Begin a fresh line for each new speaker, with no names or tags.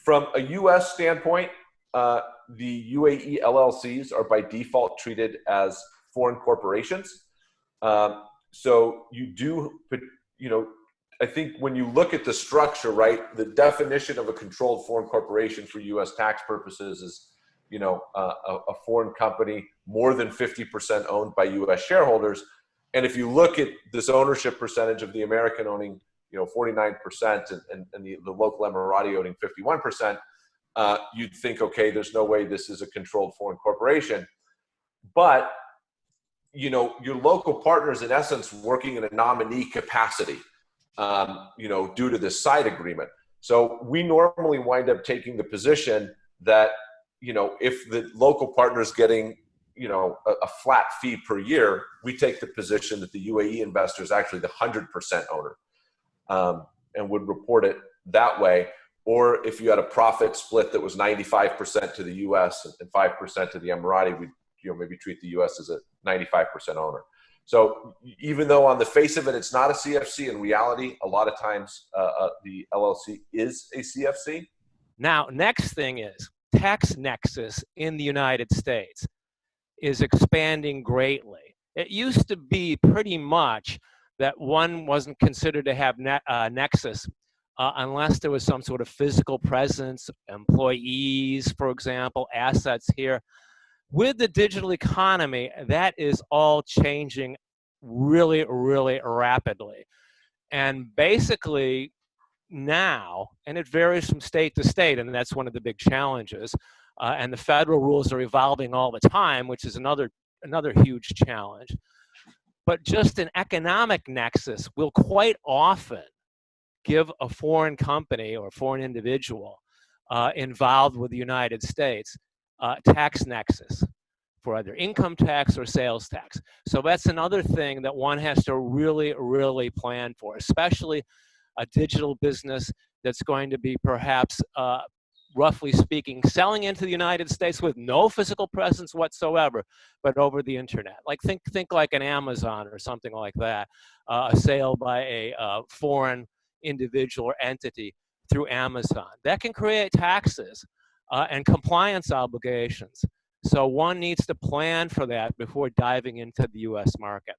From a U.S. standpoint, the UAE LLCs are by default treated as foreign corporations. So you do, I think when you look at the structure, right, the definition of a controlled foreign corporation for U.S. tax purposes is, a foreign company more than 50% owned by U.S. shareholders. And if you look at this ownership percentage of the American owning, 49% and the local Emirati owning 51%, you'd think, okay, there's no way this is a controlled foreign corporation. But, your local partners, in essence, working in a nominee capacity, due to this side agreement. So we normally wind up taking the position that, if the local partner is getting, a flat fee per year, we take the position that the UAE investor is actually the 100% owner, and would report it that way. Or if you had a profit split that was 95% to the U.S. and 5% to the Emirati, we'd maybe treat the U.S. as a 95% owner. So even though on the face of it, it's not a CFC, in reality, a lot of times the LLC is a CFC.
Now, next thing is tax nexus in the United States is expanding greatly. It used to be pretty much that one wasn't considered to have nexus unless there was some sort of physical presence, employees, for example, assets here. With the digital economy, that is all changing really, really rapidly. And basically now, and it varies from state to state, and that's one of the big challenges, and the federal rules are evolving all the time, which is another huge challenge. But just an economic nexus will quite often give a foreign company or foreign individual involved with the United States tax nexus for either income tax or sales tax. So that's another thing that one has to really, really plan for, especially a digital business that's going to be perhaps, roughly speaking, selling into the United States with no physical presence whatsoever, but over the internet. Like think like an Amazon or something like that, a sale by a foreign individual or entity through Amazon. That can create taxes and compliance obligations. So one needs to plan for that before diving into the U.S. market.